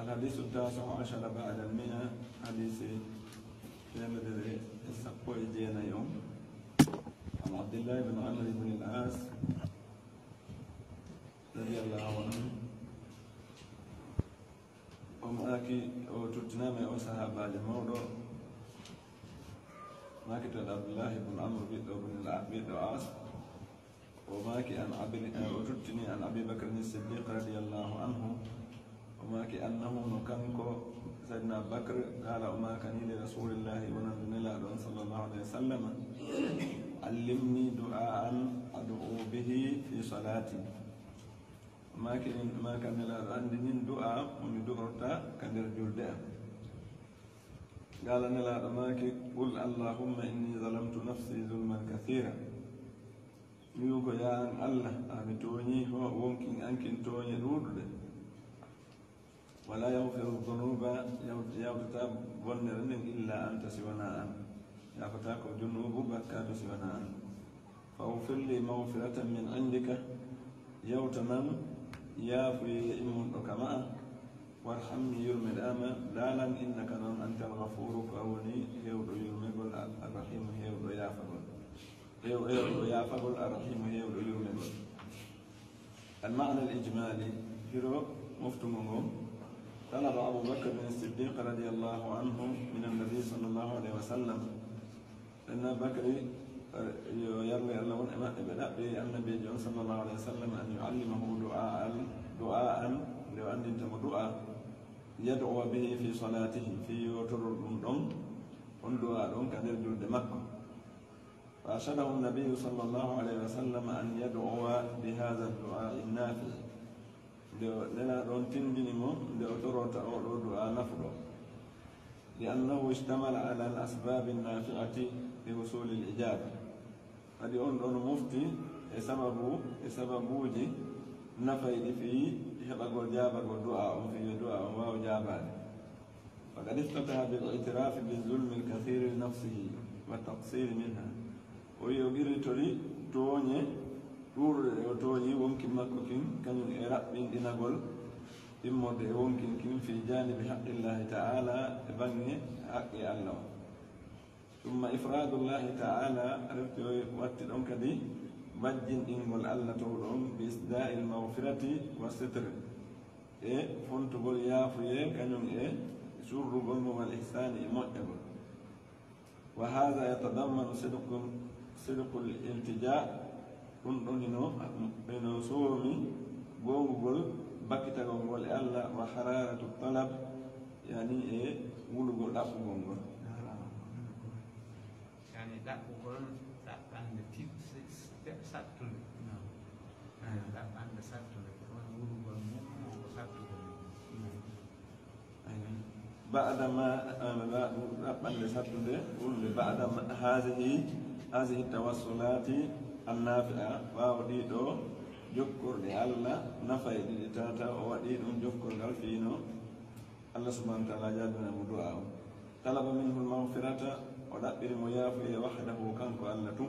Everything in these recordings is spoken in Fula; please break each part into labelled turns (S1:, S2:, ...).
S1: الحديث التاسع عشر بعد المئة حديث في السقوي دينا يوم عن عبد الله بن عمرو بن العاص رضي الله عنه وماكي وتتنامي أو صحابة الموضوع ماكي عبد الله بن عمرو بن العاص وماكي عن وتتني عن أبي بكر الصديق رضي الله عنه وماكي أنه نكنكو سيدنا بكر قال وما كان لرسول الله ونبي الله صلى الله عليه وسلم علمني دعاء أدعو به في صلاتي ما كان لا عندي دعاء ومن دعوتا كان رجل دعاء قال نلا ماكي قل اللهم إني ظلمت نفسي ظلما كثيرا يوكو يا الله أمتوني هو ممكن أنكن توني رود ولا يغفر الذنوب يغتاب ونرن إلا أنت سوانا أن يغتاك الذنوب بكات سوانا أن فاغفر لي مغفرة من عندك يوتمن يا في إمون كما وارحمني يرمي الأمى دالا إنك أنت الغفور فأوني يود يرمي الرحيم يود يا فقل يا فقل الرحيم يود يرمي المعنى الإجمالي هيرو مفتمهم طلب أبو بكر بن الصديق رضي الله عنه من النبي صلى الله عليه وسلم أن بكر يروي الله أن النبي صلى الله عليه وسلم أن يعلمه دعاء لو أن دعاء يدعو به في صلاته في وتر دعاء كان يرجو مكة فأرشده النبي صلى الله عليه وسلم أن يدعو بهذا الدعاء النافع لنا رونتين بنمو لأتروت أو دعاء نفره لأنه اشتمل على الأسباب النافعة لوصول الإجابة هذه أن مفتي سببوجي نفيد فيه يبقى جابر ودعاء في دعاء وجابر فقد افتتح بالاعتراف بالظلم الكثير لنفسه والتقصير منها ويغير تري توني وتوني ممكن ما كن كان يرى من دينغول إمود ممكن كن في جانب حق الله تعالى بني حق الله ثم إفراد الله تعالى عرفت واتدون كدي بجن إنغول الله تولون بإسداء المغفرة والستر فنت قول يا فيه كانوا سر قول والإحسان مؤجب وهذا يتضمن صدق الالتجاء كن صومي قول بكتا قول الله وحرارة الطلب يعني قول أقول
S2: يعني لا أقول لا عند تيب ساتل لا عند ساتل قول
S1: بعدما بعدما هذه التوسلات النافعة وأوديدو جكر لله نفعي لتاتا وأوديدو جكر للفينو الله سبحانه وتعالى جابنا مدعاه طلب منه المغفرة ودبر ميافي وحده كانك ألتو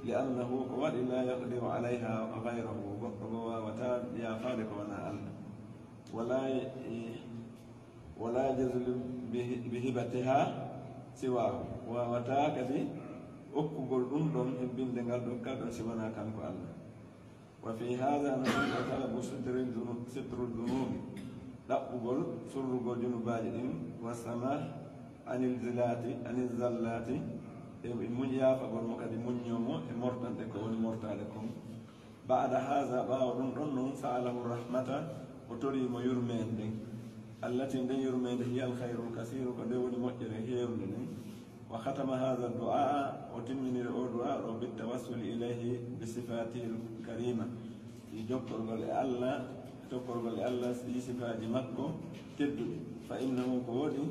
S1: لأنه قد لا يقدر عليها غيره وتاب يا فارق ونا الله ولا يجزل بهبتها سواه وتاكدي أكبر أمدهم هبين دنقل دكال سوانا كانك الله وفي هذا نحن طلب ستر الذنوب لا أقول سر جنوب باجدين والسماح عن الزلات من يافقون مكاد من يوم مرتان تكون مرتالكم بعد هذا باورن سأله الرحمة وتري ما يرمين التي يرمين هي الخير الكثير كدون مؤجر هي يرمين وختم هذا الدعاء وتمن الدعاء بالتوسل إليه بصفاته الكريمة يجبر بالله تقرب الله بصفات مكة تبدو فإنه قولي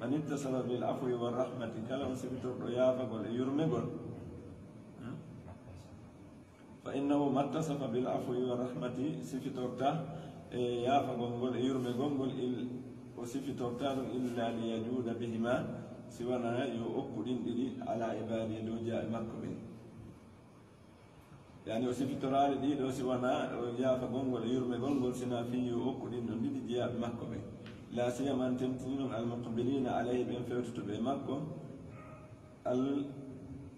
S1: من اتصل بالعفو والرحمة كلام سبتر يافق يرمبر فإنه ما اتصف بالعفو والرحمة سفترته يافق يرمبر وسفترته إلا ليجود بهما سوانا يؤكدين على عباده لوجاء مكبين يعني وسفترال دي لو سوانا يافق يرمبر سنا فيه يؤكدين لوجاء مكبين لا سيما أن تمتنين المقبلين عليه بين فيوتو بمكة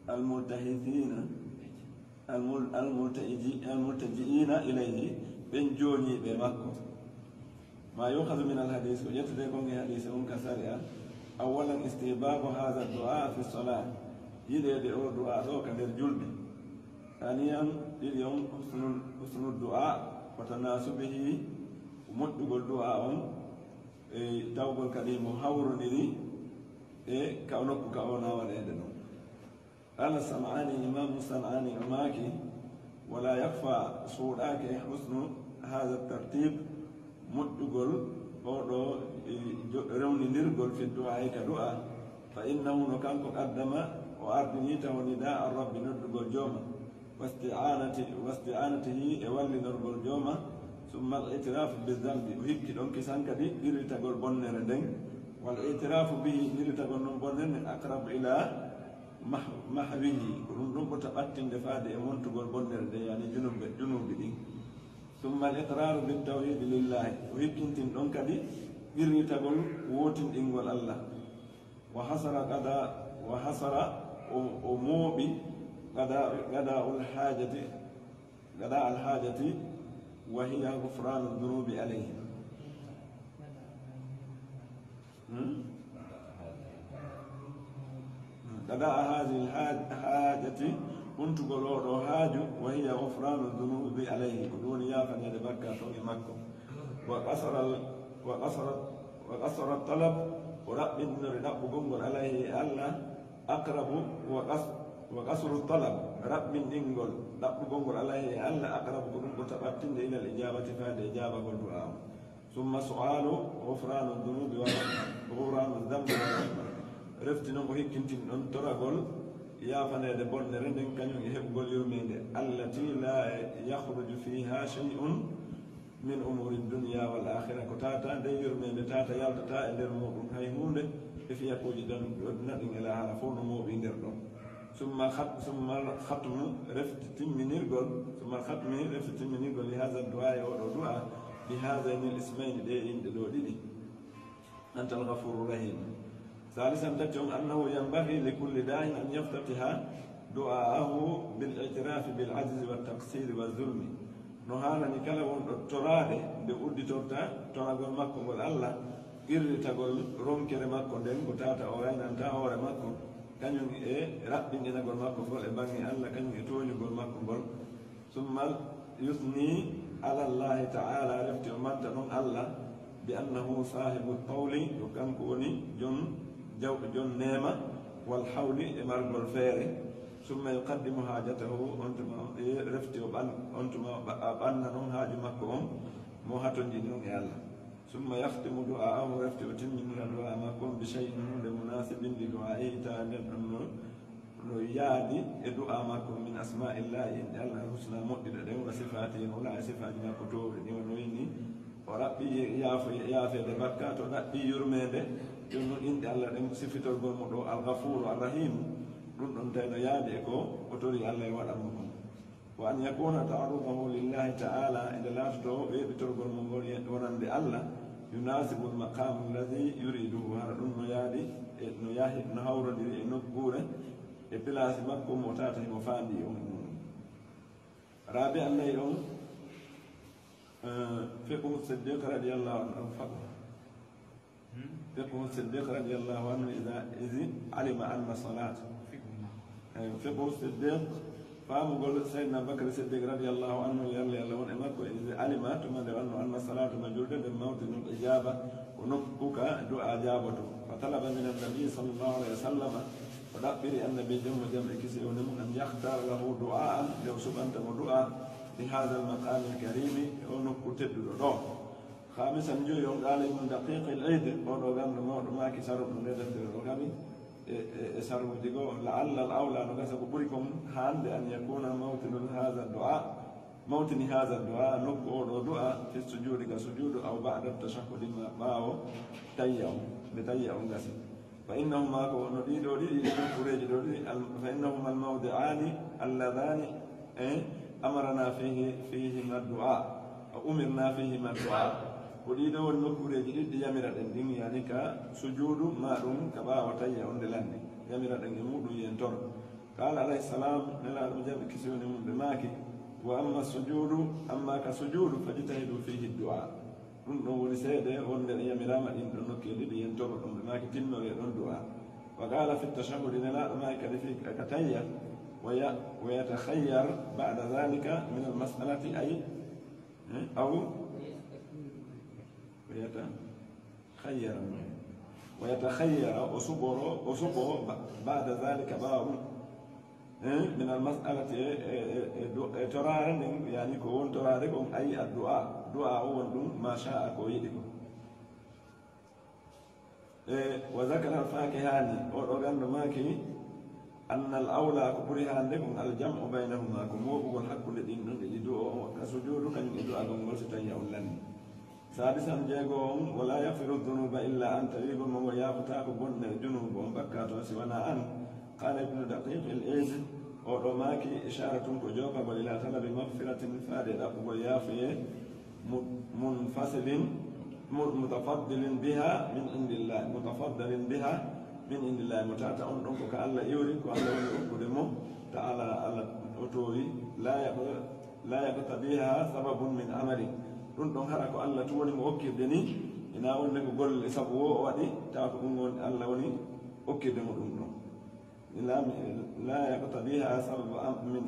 S1: الملتهثين الملتجئين إليه بين جوني بمكة. ما يؤخذ من الحديث ويتدقون حديث كسريا. أولا استحباب هذا الدعاء في الصلاة يدعو دعاء ذوك للجلد. ثانيا اليوم حسن الدعاء وتناسبه ومدق الدعاء توب الكريم حور نري كونك كونا ولدنا. قال السمعاني إمام الصنعاني أماكي ولا يخفى صوراك حسن هذا الترتيب مدقل أو رون نرقل في الدعاء كدعاء فإنه نكان قدم وأردنيته ونداء الرب نرقل جوما واستعانته يولي نرقل جوما ثم الاعتراف بالذنب وهيك دونك سانكدي يرتقل بونر دين والاعتراف به يرتقل بونر أقرب إلى محوه رندم بتقتن دفاد يمونتقل بونر دين يعني جنوب دين ثم الإقرار بالتوحيد لله وهيك دونك دي يرتقل ووتن إنغول الله وحصر أموبي غداء الحاجة وهي غفران الذنوب عليه. غداء هذه الحاجة كنت قلوا حاجة وهي غفران الذنوب عليه بدون يافن يدبكى فوق مكة وقصر الطلب ورب رب قنقل عليه الله أقرب وقصر الطلب رب دينغول رب قنقل عليه الله أقرب قنقل تبتن إلى الإجابة فهذه إجابة والدعاء. ثم سؤال غفران الذنوب وغفران الذنب رفت نمو هيك ننترى قول يا فنادي بون رندن كانوا يحب اليومين التي لا يخرج فيها شيء من أمور الدنيا والآخرة كتاتا دير من تاتا يالتا إلى المؤمن هاي مولد في يقول جدا ندين إلى عرفون مو بيندرهم ثم ختم رفت من الجل ثم ختم رفت من الجل لهذا الدعاء والدعاء بهذين الاسمين دين دلودي أنت الغفور الرحيم. ثالثا تجمع أنه ينبغي لكل داع أن يفتتح دعاءه بالاعتراف بالعجز والتقصير والظلم. نهانا نكلم تراد بودي تورتا تناغول ماكو غول الله غير تاغول رونكير ماكو دين بوتاتا او وين انتا اور ماكو كانيو رابين دينا غول ماكو غول e bangi الله كانيو توني غول ماكو غول ثم يثني على الله تعالى رفتي ومانتا نون الله بانه صاحب الطول وكان كوني جون نيمه والحول امرغول فيري ثم يقدم حاجته أنتم رفتي أنتم أبنون حاجمكم موهاتون جنون يالله ثم يختم دعاءه رفتي وتنين دعاء مكم بشيء مناسب لدعائه تعالى أنه يادي دعاء مكم من أسماء الله إن الله الحسنى مؤدد وصفاته ولا صفاتنا كتور ونويني وربي يافي دبكات وربي يرمي يونو إن الله صفته الغفور الرحيم ɗum ɗon tawno yaade ko o tori allah e waɗanmo wa an yakuna ta'arudahu lillahi ta'ala ende laatoto weɓitorgol mo ngol wonande allah yunasibu lmaqamu alladi yuriduhu hara ɗum no yaadi e no yahi no hawrodiri e nokkure e place makko mo tata himo faandi on raabi allahi on fiqhu siddiq radiallahu anhu faɗo fiqhu siddiq radiallahu anhu id alima anna salat فقه الصديق فهم قول سيدنا بكر الصديق رضي الله عنه يلا ون امرك اذا علمت من ان الصلاه موجوده بالموت الاجابه ونبكك دعاء اجابته فطلب من النبي صلى الله عليه وسلم ودبر النبي جمع كسي ان يختار له دعاء لو سبحانه دعاء بهذا المقام الكريم ونبكت له خامسا جو يوم قال من دقيق العيد ودغان ما كسر من الرغبي سروديغو لعل الاولى نغسق بريكم هاند ان يكون موطن هذا الدعاء موطن هذا الدعاء نقول دعاء في السجود كسجود او بعد التشهد ما باو تيام بتيام غسي فانهما نديدو دي فريج دي فانهما الموضعان اللذان امرنا فيهما الدعاء امرنا فيهما الدعاء وديدو والنكوري جديد ياميرا دين يعني كسجود ما دون كبا وتايا وندلاني ياميرا دين يمودو ينتور قال عليه السلام لا مجاب كسيون من دماكي واما السجود اما كسجود فاجتهدوا فيه الدعاء نقول سيده وندل ياميرا ما دين نكي دي ينتور من دماكي تنو يدون دعاء وقال في التشهد لا ما كدفيك كتايا ويتخير بعد ذلك من المسألة أي أو ويتخير أصبه بعد ذلك باب من المسألة ترارن يعني كون تراركم أي الدعاء ما شاء كويدكم وذكر الفاكهاني أورغان ماكي أن الأولى كبرها عندكم الجمع بينهما كموب والحق الذين يدعو كسجود كان يدعو أبو مرسل يولن سادسا جاءهم ولا يغفر الذنوب إلا أن تريب ويافتاك بن الجنوب وبكات وسوانا أن قال ابن دقيق الإيد أورماكي إشارة كجوبة إلى طلب مغفرة فادة ويافي منفصل متفضل بها من عند الله متفضل بها من عند الله متعتا أنك كألا يوريك وألا يقدمه تعالى على أطوري لا يقتضيها سبب من عمله ɗum haɗa ko allah tu woni mo okkirde ni ina wonde ko golle sabu o waɗi tawa ko ɗum woni allah woni okkirde mo ɗum ɗon la yaqtadiha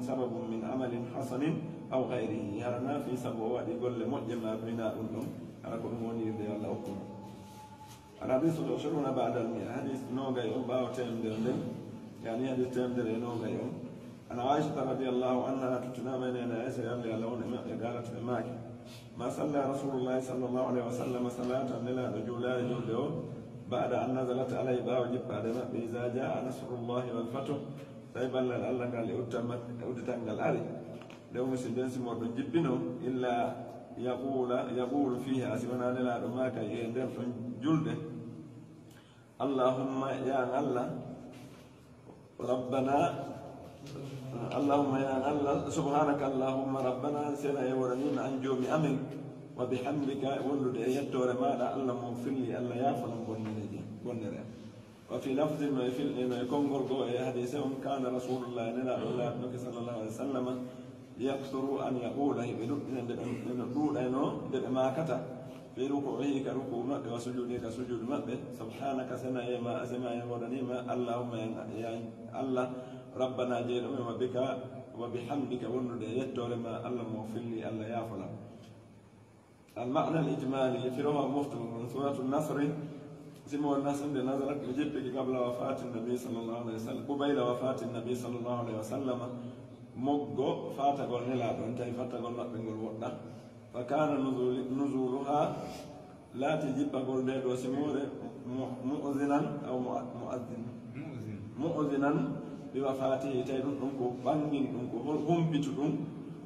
S1: sababu min amalin hasanin aw gayrihi harana fi sabu o waɗi golle moƴƴe ma bina ɗum ɗon haɗa ko ɗum wonirde allah okkumo الحديث العشرون بعد المئة حديث نوغا يوم باو تيمدر يعني حديث تيمدر نوغا يوم أنا عائشة رضي الله عنها تتنا من أنا عائشة يملي على قالت معك ما صلى رسول الله صلى الله عليه وسلم صلاة لنا رجلان يوليو بعد أن نزلت عليه باو جب بعد ما إذا جاء نصر الله والفتح طيبا الله قال أودتان الأري لو مسجن سمور جبنه إلا يقول فيها أسمنا لنا رماك يندم جلده اللهم يا الله ربنا اللهم يا الله سبحانك اللهم ربنا سنا يورنين عن جوم أمن وبحمدك ولد يتور ما لا الله مغفر لي الله يغفر بني وفي لفظ ما يكون قرقوا حديثهم كان رسول الله صلى الله عليه وسلم يكثر أن يقول ما كتب في ركوعه كركوع مكة وسجوده كسجود مكة سبحانك سنا ما أسمع يورني ما اللهم يا الله ربنا جل وبك وبحمدك ولد يتور ما الله مغفر لي الله يغفر المعنى الإجمالي في رواه مفتوح من سورة النصر سمو الناس عند نزلت بجبك قبل وفاة النبي صلى الله عليه وسلم قبيل وفاة النبي صلى الله عليه وسلم مغو فاتقول نلا انتي فاتقول نقول ودا فكان نزولها لا تجيب قول ديد وسمور مؤذنا او مؤذنا بوفاته تيدون دونكو بانين دونكو هم بيتودون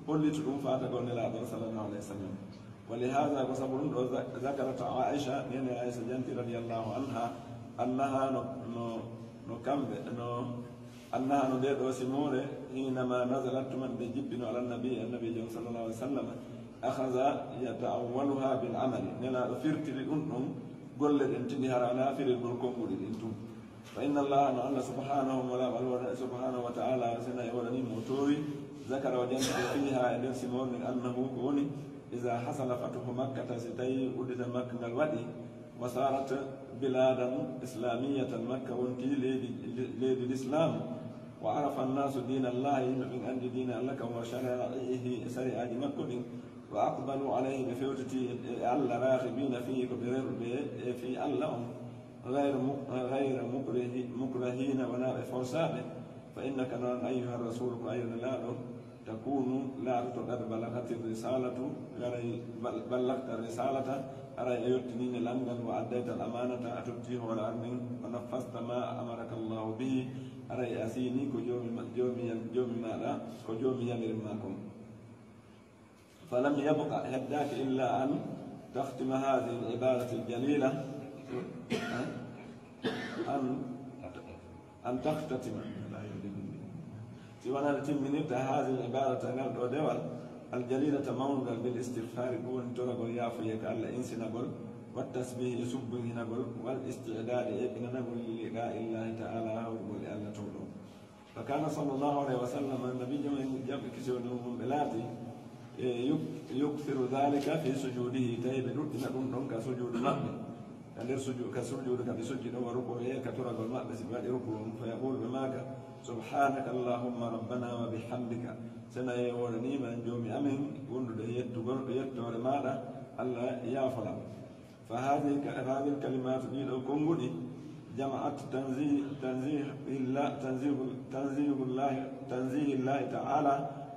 S1: بوليتودون فاتقول نلا صلى الله عليه وسلم ولهذا وصبر ذكرت عائشة يعني عائشة جنتي رضي الله عنها أنها أنها ندير وسمورة حينما نزلت من بجبن على النبي صلى الله عليه وسلم أخذ يتأولها بالعمل نلا فرت للأنهم قل الانتهار على فر البركم للانتم فإن الله سبحانه وتعالى سنة ولني موتوري ذكر وجنت فيها إذن سمور أنه كوني إذا حصل فتح مكة ستي ولد مكة الودي وصارت بلادا إسلامية مكة وانتي ليد الإسلام وعرف الناس دين الله من عند دين لك وشرائعه شريعة مكة وأقبلوا عليه بفوتتي ألا راغبين فيه في اللهم غير مكرهين ولا فرسابه فإنك أيها الرسول أيها الله تكون لا قد بلغت الرسالة بلغت الرسالة أرى يتنين لنغا وأديت الأمانة أتبتيه على أرض ونفذت ما أمرك الله به أرى أسيني كجومي مالا كجومي يمر معكم فلم يبقى هداك إلا أن تختم هذه العبادة الجليلة أن تختتم سوانا تمنيت هذه العبادة نال ودول الجليلة مونغل بالاستغفار قول ترغل يافيك ألا إنسنا قل والتسبيح يسبه نقول والاستعداد إبن نقول للقاء الله تعالى ونقول ألا تولو فكان صلى الله عليه وسلم النبي جمع كسر من بلاتي يكثر ذلك في سجوده تيب ردنا دون كسجود مقبل كان سجود كسجود كبسجد وركوعه كترى المقبل سبعد ركوع فيقول بماك سبحانك اللهم ربنا وبحمدك سنة يورني من جوم أمين وندو يتور ماذا الله يافلا فهذه الكلمات دي لو كونغودي جمعت تنزيه الله تعالى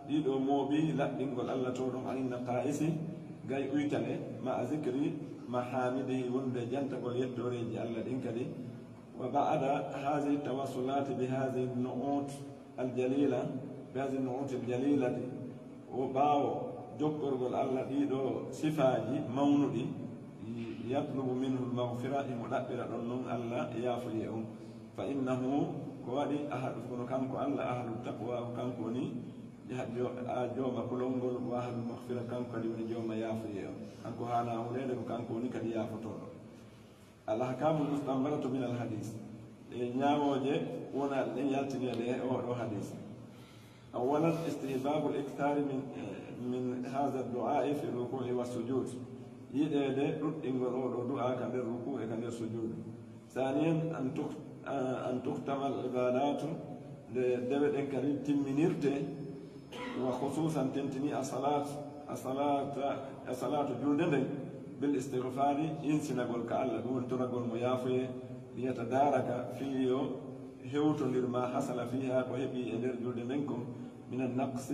S1: دي دو موبي لا دينغول الله تورم عن النقائص غاي اويتالي مع ذكر محامده وند جنتغول يتوري الله دينكدي وبعد هذه التواصلات بهذه النعوت الجليلة وباو جوكرغول الله دي دو صفاجي مونودي يطلب منه المغفرة مدبر دون الله يافيهم فإنه كوادي أحد كانكو الله أهل التقوى كانكوني جوما كلونغول وأهل المغفرة كانكو دي جوما يافيهم كانكو هانا أولاد كانكوني كدي يافتون الأحكام المستنبطة من الحديث نياموجي ونا ياتني له أو حديث أولا استحباب الإكثار من هذا الدعاء في الركوع والسجود يدي رد إنغرو دعاء كان الركوع كان السجود ثانيا أن تختم العبادات لدبت إنكاري تمنيرته وخصوصا تنتني الصلاة جلدن بالاستغفار ينسي نقول كألا قول تنقول ميافي ليتدارك فيه هوت لما حصل فيها ويبي إلير جلد منكم من النقص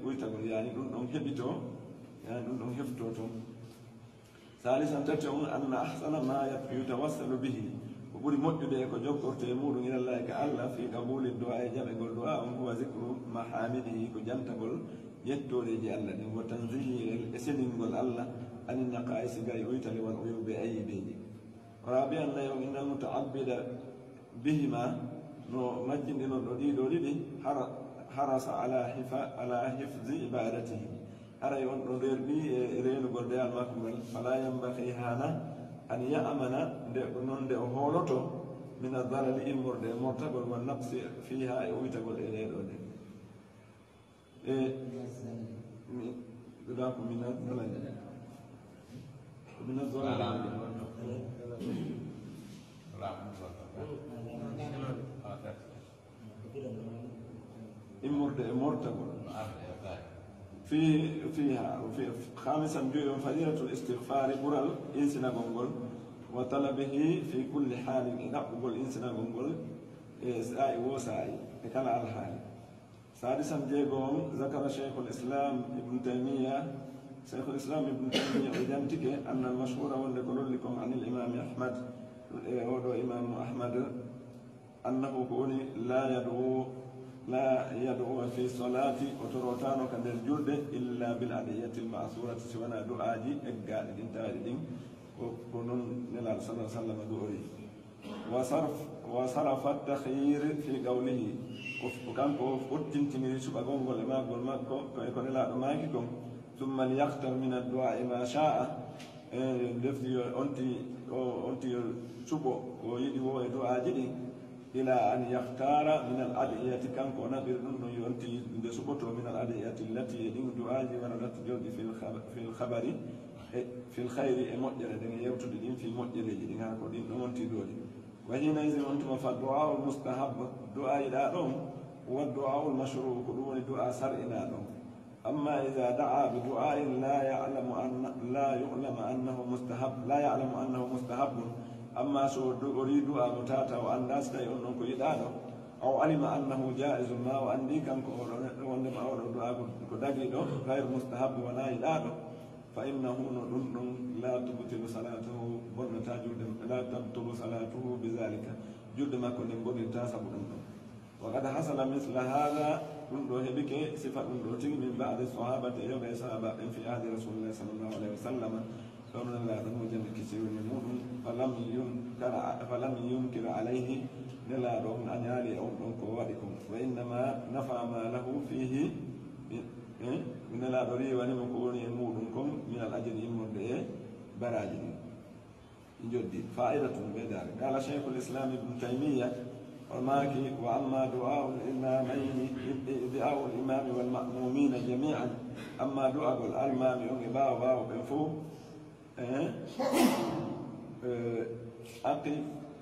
S1: ويتقول يعني نون هبتو يعني نون هفتوتو ثالثا تتعون أن أحسن ما يتوصل به وقول مجد يكو جوكور تيمور إلى الله كألا في قبول الدعاء جمع الدعاء هو ذكر محامده كو جنتقل يتولي جي الله وتنزيه الاسنين قول الله أن النقائص قاي ويتلي والعيوب أي بيجي رابعا لا يوم إن المتعبد بهما نو مجد نو دولي حرص على حفظ عبادته أرى ينظر بي رين قردي المكمل فلا ينبغي هذا أن يأمن نند هولوتو من الضلال إمر مرتبط والنقص فيها ويتقول إليه دولي قداكم من الضلال من الضلال مرتبط فيها وفي خامسا جوي فضيلة الاستغفار برال إنسنا غنغول وطلبه في كل حال إذا قبل إنسنا غنغول ساي وساي كان على الحال سادسا جيبون ذكر شيخ الإسلام ابن تيمية وجنتك أن المشهور ونقول لكم عن الإمام أحمد إمام أحمد أنه قولي لا يدعو في الصلاة وتروتانو كان الجلد إلا بالأدعية المعصورة سوانا دعاجي إقال إنتاجين وكنون نلال صلى الله عليه وسلم دوري وصرف التخيير في قوله وكان قلتن تنيري سبقون ولما قل مكو كيكون لا ماكيكم ثم ليختر من الدعاء ما شاء لفتي أنتي سبو ويدي دعاجي إلى أن يختار من الأدعية كان كنا بيرنون ينتي بسبوته من الأدعية التي يدين دعاء وردت جود في الخبر في الخير مؤجر دين يوتد دين في مؤجر دين هاكو دين نمونتي دولي وهنا إذا أنتم فالدعاء المستحب دعاء إلى لهم والدعاء المشروع كلون دعاء سر إلى لهم أما إذا دعا بدعاء لا يعلم أنه مستحب أما سو أريد أمتاتا وأن ناس لا يؤمنون كيدانو أو علم أنه جائز ما وأندي كم وأندم أورد كدقيدو غير مستحب ولا يدانو فإنه لا تبطل صلاته لا تبطل صلاته بذلك جد ما كن بني تاسب وقد حصل مثل هذا كنت بك صفة من بعد الصحابة يوم صحابة في عهد رسول الله صلى الله عليه وسلم كون لا نوجد كثير منهم فلم ينكر عليه نلا رغم أن يالي أو قوادكم وإنما نفع ما له فيه nela ɗo riwanima ko woni e muɗum kon minal ajri immorde e baraji ɗi ɗi joddi fa'idatum ɓeydare qala cheikhu l'islam ibnu taymiya o maaki wa amma du'au l'imami walma'mumina jami'an amma du'agol almami on e ɓawo ɓen fo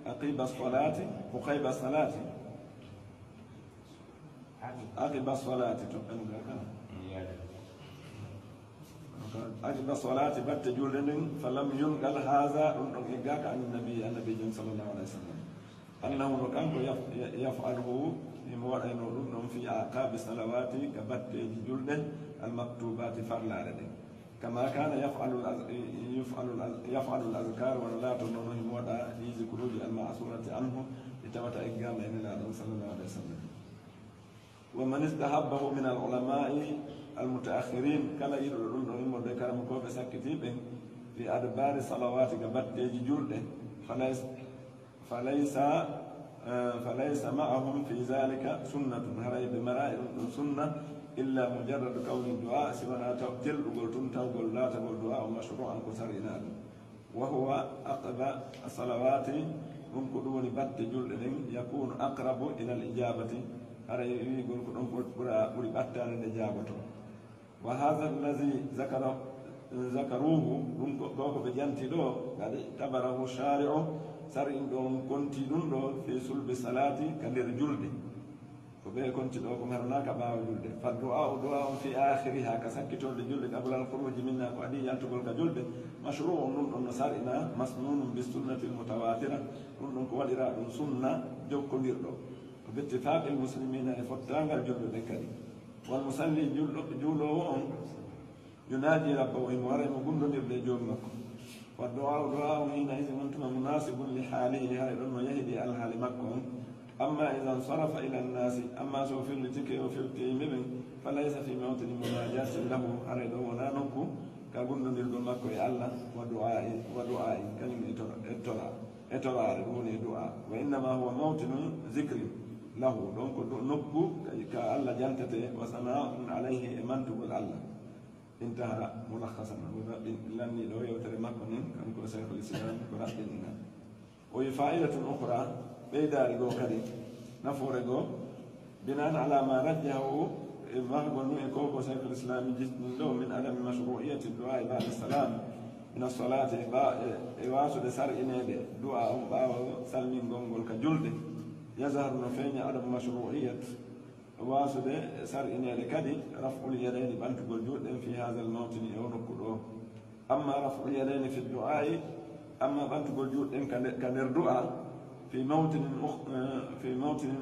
S1: aqiba salati uqayba salati aqiba salati to ɓenga kana aqiba salati batte julde nden falam yunqal haza ɗum ɗon eggaka an annabi jom sallllahu alayhi wa sallam annahu no kanko yafaluhu imo waɗayno ɗum ɗon fi aqabi salawati ka batteji julɗe almaktubati farlare ɗen kama kana yafalu l azkar wona laato noon himo waɗa ɗi zikruji almasurati anhu ɗi tawata eggama enilaɗon sallllahu alayhi wa sallam wa man istahabbahu min al ulamai almutaakhirin kala yiɗo ɗum ɗon immorde karama koɓe sakkitiɓe fi adbari salawati ka batteji julɗe falaysa ma'ahum fi zalika sunnatun haray ɓe mara'i ɗum ɗum sunna illa mujarradu kawni du'a siwana telɗugol tun tawgol laatagol du'a o mashru'an ko sarinaɗum wa huwa aqba salawati ɗum ko ɗum woni batte julɗe ɗen yakunu aqrabu ila al ijabati haray wigol ko ɗon ɓuri ɓattade nde jaaboto wa hadha allazi zakaruhu ɗum ɗo ko ɓe janti ɗo kadi tabarahu shari'u sarin ɗon konti ɗum ɗo fi sulbi salati ka nder julde ko ɓe konti ɗo ko harnaka ɓawa julde fa du'a on fi akhiriha ka sakkitorde julde qabla al khuruji minna ko adi yaltugol ka julde mashru'un ɗum ɗon no sarina masnunum bi sunnati l mutawatira ɗum ɗon ko waɗira ɗum sunna jokkodirɗo ko bittifaqi l muslimina e fottangal julde ɓe kadi wal musalli juulowo on yunaji rabbahu imo wara imo gundodirde e joomi makko wa du'a hina idin on tuma munasibun li haalihi hay ɗon no yahidi alhaali makko on amma idan sarafa ila nnasi amma so firlitike o firti yimɓe ɓen fa laysa fi mawtini munajatin lahu haray ɗo wona nokku ka gundodirgol makko e allah wa du'ai kañum etorare ɗum woni e du'a wa innama huwa mawtinu zicri lahu ɗon ko nokku ka allah jantate wa sana'un alayhi e mantugol allah intaha mulakhasan lanni ɗo yewtere makko nin kanko cheikhul islam ko raɓɓinina o yi fa'idatun ukhra ɓeydari goo kadi nafoore goo binan ala ma rajjahu e mahgol nu e koko cheikhul islam jisɗin ɗo min adami mashru'iyati du'a e ba'da salam min as-salati e wasude sar'inede du'a on ɓawa salmingol ngol ka julde yazharu no feeña adamu mashru'iyat wasude sar'inede kadi raf'ul yadayni ɓantugol juɗɗen fi hadha al mawtini e o nokku ɗo amma raf'ul yadayni fi du'ai amma ɓantugol juɗɗen ka nder du'a في موطن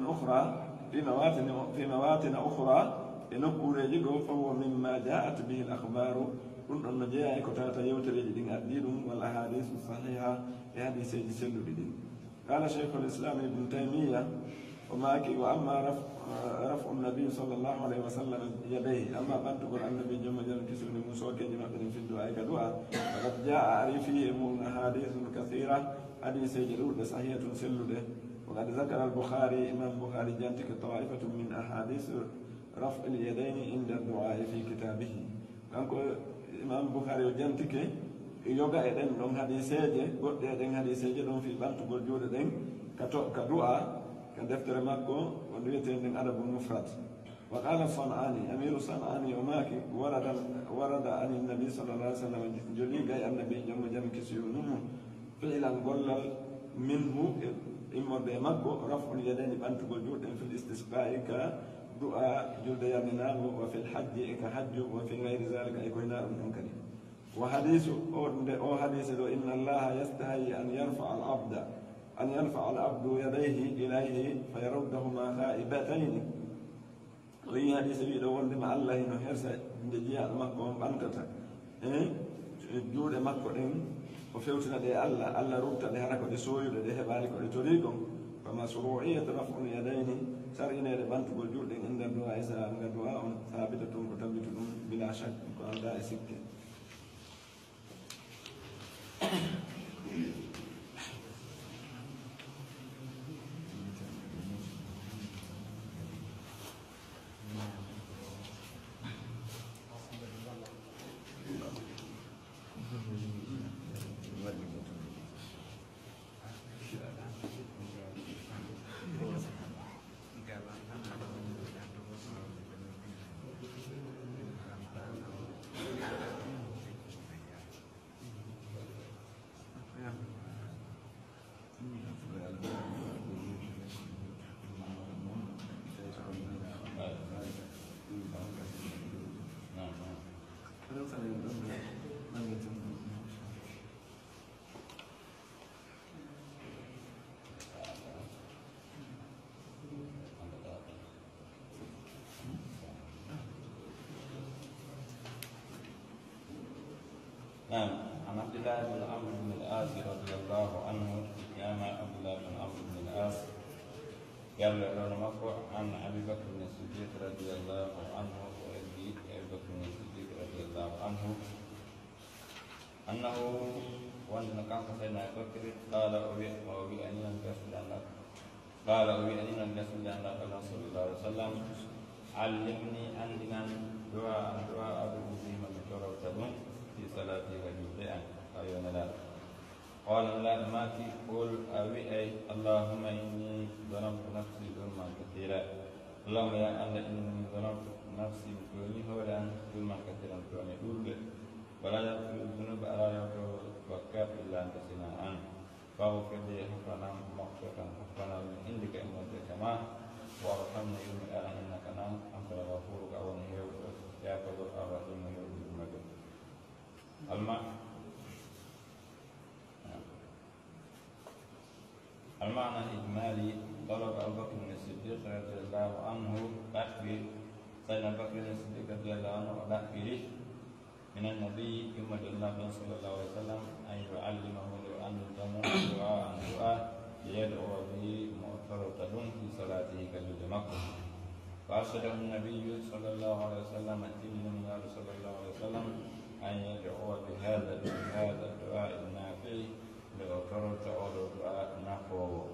S1: أخرى في مواطن أخرى نقول يجو فهو مما جاءت به الأخبار كن أن جاء كتاتا يوتري دين الدين والأحاديث الصحيحة هذه سيد دين قال شيخ الإسلام ابن تيمية وأما رفع النبي صلى الله عليه وسلم يديه أما أن تقول النبي جمع جل كسر موسى كجمع في الدعاء كدعاء فقد جاء فيه من أحاديث كثيرة حديث يجرود صحيحة سلده وقد ذكر البخاري إمام البخاري جانتك طائفة من أحاديث رفع اليدين عند الدعاء في كتابه كانكو إمام البخاري جانتك يوغا إذن دون حديثيجي قد إذن حديثيجي دون في بانت برجود إذن كدعاء كدفتر مكو ونويتين من أدب المفرد وقال الصنعاني أمير الصنعاني وماكي ورد عن النبي صلى الله عليه وسلم جلي جاي النبي جم كسيونه فعلا قل منه إما بمكو رفع اليدين بأن تقول جود في الاستسقاء كدعاء جود يمناه وفي الحج كحج وفي غير ذلك يكون منكر وحديث أو حديث إن الله يستحي أن يرفع العبد يديه إليه فيردهما خائبتين وهي حديث بيدون مع الله إنه يرسى جيا مكو بانكتا جود مكو o fewtina ɗe allah rubta ɗe hara ko ɗe soyuɗe ɗe heɓani ko ɗe torigon fa mashru'iyatu raf'ul yadayni sar'inede ɓantugol juɗɗen e nder du'a e sa nga du'a on sabita tun ko tabbitu ɗum bila shak ko anda e sikke
S3: نعم. عن عبد الله بن عمرو بن العاص رضي الله عنه كان عبد الله بن عمرو بن العاص يروي عن ابي بكر بن الصديق رضي الله عنه وابي بكر بن الصديق رضي الله عنه انه وان كان سيدنا ابي بكر قال ابي ان الرسول قال ابي ان الرسول الله صلى الله عليه وسلم علمني عندنا دعاء ادعو به من ترى في صلاتي وجوعا أيون لا قال لا ماتي قل أبي أي اللهم إني ظلمت نفسي ظلما كثيرا اللهم يا الله إني ظلمت نفسي بكوني هولا ظلما كثيرا كوني أولد ولا يغفر الذنوب ألا يغفر الوكاب إلا أنت سناء فاغفر لي حفرنا مغفرة حفرنا من عندك إن وجدك ما وارحمني يوم الآن إنك أنت الغفور أولي يا قدر الرحيم المعنى الإجمالي طلب أبو بكر الصديق رضي الله عنه تكبير سيدنا أبو بكر الصديق رضي الله عنه تكبيره من النبي محمد صلى الله عليه وسلم أن يعلمه أن دعاء ليدعو به مؤثرة في صلاته كجود مكة فأرشده النبي صلى الله عليه وسلم صلى الله عليه وسلم أن يدعو بهذا الدعاء النافع لأكثر تعود الدعاء نحوه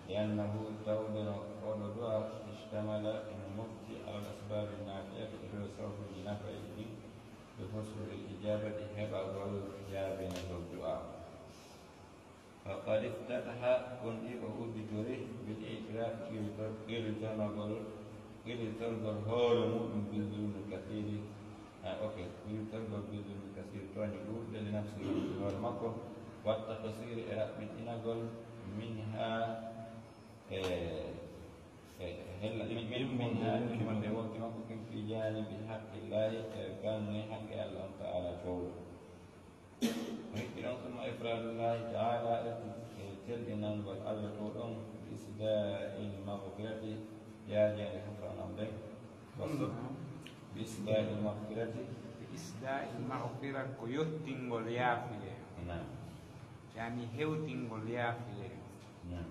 S3: لأنه تعود الدعاء اشتمل المفتي على الأسباب النافعة لصرف بنفعه بحصول الإجابة هبة والإجابة الدعاء فقد افتتح كنئه بجره بالإعتراف إلى تنظر هول مؤمن بالظلم الكثير يتربى بالظلم الكثير تنجو لنفسه والمكر والتقصير من إنقل منها منها وكما في جانب حق الله كان حق الله تعالى شعور ويكرم ثم إفراد الله تعالى تلقنا والأرض تولون بإسداء المغفرة يا جانب حفران أمرك بإسداء المغفرة
S2: كيوتين واليافية
S3: نعم
S2: يعني هيوتين واليافية
S3: نعم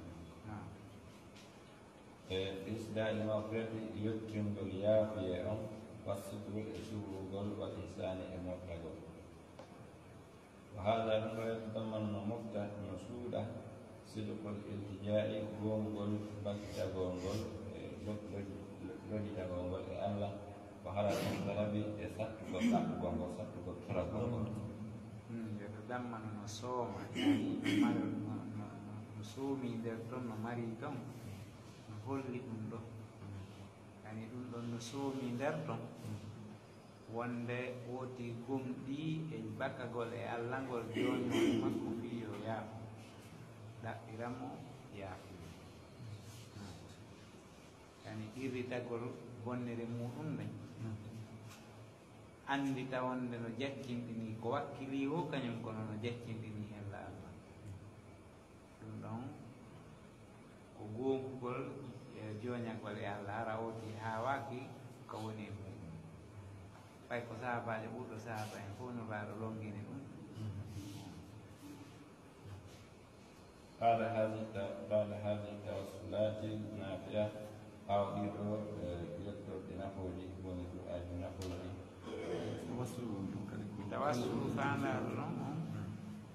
S3: بإسداء المغفرة يوتين واليافية والستر الشهور والإحسان المطلق وهذا هو يتضمن مفتاح مسودة صدق الالتجاء غونغول بكتا غونغول logika gongol e Allah ko haala ɗum talabi e sattugo gongo sattugo tora gongol
S2: yeto dammano no sooma no soomi nder ɗon no mari ɗon no holli ɗum ɗo yani ɗum ɗon no soomi nder ɗon wonde woodi gomɗi e bakagol e Allah ngol joñoɗo makko wi yo yaafo ɗaɓɓiramo yaafo yani irritagol bonnere muɗum ɓe andi tawonde no jaccindini ko wakkili o kañum kono no jaccindini hella Allah ɗum ɗon ko goongugol e joñagol e Allah rawoti ha waki ko woni e muɗum ɓay ko sahabaje ɓurɗo sahaba en fof no mbaɗo longini ɗum
S3: بعد هذه التوسلات النافعة أو يذكر بنحوه ونفعه بنحوه
S2: tawassulu fandar ɗon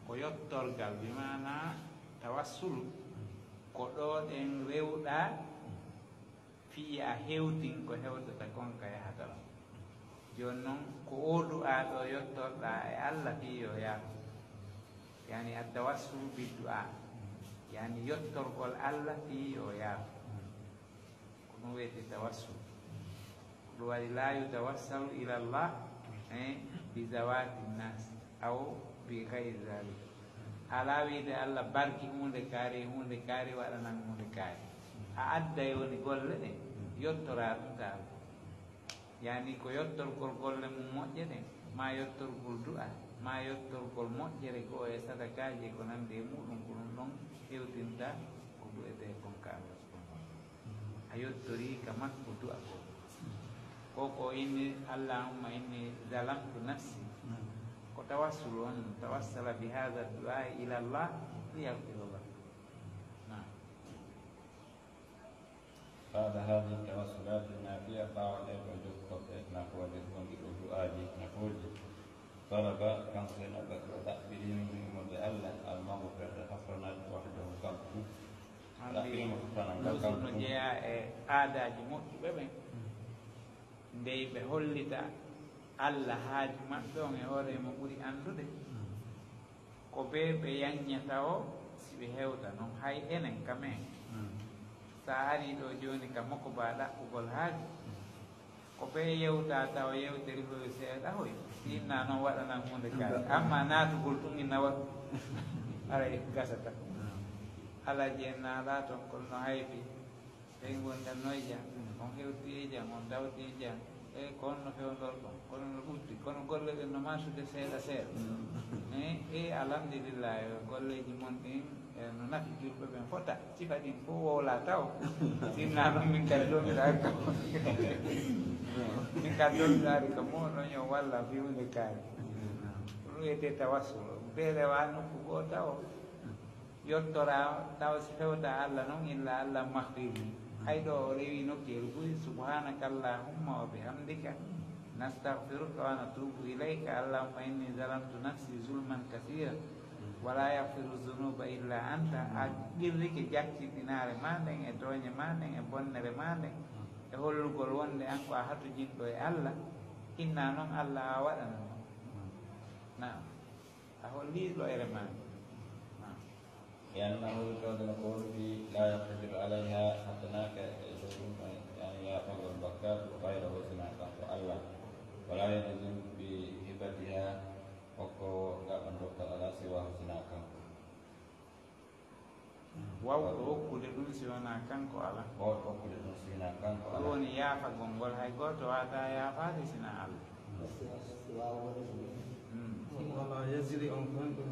S2: ko yottorgal bimana tawassulu ko ɗo ɗen rewɗa fiya hewtin ko hewtata konka yahatala joni noon ko odu'a ɗo yottorɗa e Allah fiyo yaha yani attawassulu biddu'a yani yottorgol Allah fiyo yaha ko ɗum wiyete tawassul ɗum waɗi la yutawassalu ila Allah bizawati nnas aw bi gayri dalik ala wiide Allah barki hunde kaari waɗanan hunde kaari a adday woni golle ɗe yottora ɗum ta Allah yani ko yottorgol golle mum moƴƴe ɗen ma yottorgol du'a ma yottorgol moƴƴere goo e sadakaji ko nande e muɗum ko ɗum ɗon hewtinta ko du'ete konka Allah subhanahu a yottori ka makko du'a ko koko inni allahumma inni zalamtu nafsi ko وتوسل توسل بهذا الدعاء إلى الله ليغفر الله. نعم.
S3: بعد هذه التوسلات النافية قال الرجل قبلتنا قول الدعاء نقول طلب كم سنة بكر تأخير من مدعلا المغفرة حفرنا وحده كم تأخير مغفرنا كم
S2: نجيا آداج موت بابن ndey ɓe hollita Allah haaji maɓɓe on e hoore mo ɓuri anndude ko ɓe yanñata o si ɓe hewta noon hay enen kamen sa ari ɗo joni ka makko ba ɗaɓɓugol haaji ko ɓe yewta taw yewtere hoyo seeɗa hoy sinna noon waɗanan hunde kaari amma naatugol ɗum ina waɗu ara gasata ala jennaɗa toon kono no hayfi tawi gonɗen noyja on hewti jam on dawti jam e kono no fewndor ɗon kono no ɓutti kono golle ɗen no masude seeɗa seeɗa e alhamdulillah golleji mon ɗin no nafi julɓe ɓen fota cifa ɗin fof wowla taw sinna noon min kadi ɗomiɗari ka min kadi ɗomiɗari ka moɗon yo walla fiwde kaari ɗum wiyete tawassul ɓe rewa nokku goo taw yottora taw si fewta Allah noon illa Allah mahfirni hay ɗo o rewi nokkiyel ɓuri subhanaka allahumma wa bihamdika nastaghfiruka wa natubu ilayka allahumma inni zalamtu nafsi zulman kathira wala yaghfiru dhunuba illa anta a ɓirrike jakkiɗinare ma nden e tooñe ma nden e bonnere ma nden e hollugol wonde an ko a hatujinɗo e Allah inna noon Allah a waɗana noon nam a holliɗo ere ma
S3: لأنه يقول نقول في لا يقدر عليها حتى هناك يعني يأخذ البكاء غيره سمعت الله ولا ينزل بهبتها وكو لا من ربط على سواه سناكا
S2: wawɗo hokkude ɗum si wona kanko ala
S3: wawɗo hokkude ɗum si wona kanko ala
S2: ɗum woni yaafagol ngol hay goto wata yaafade sina Allah
S4: wala yajri on kon ɗum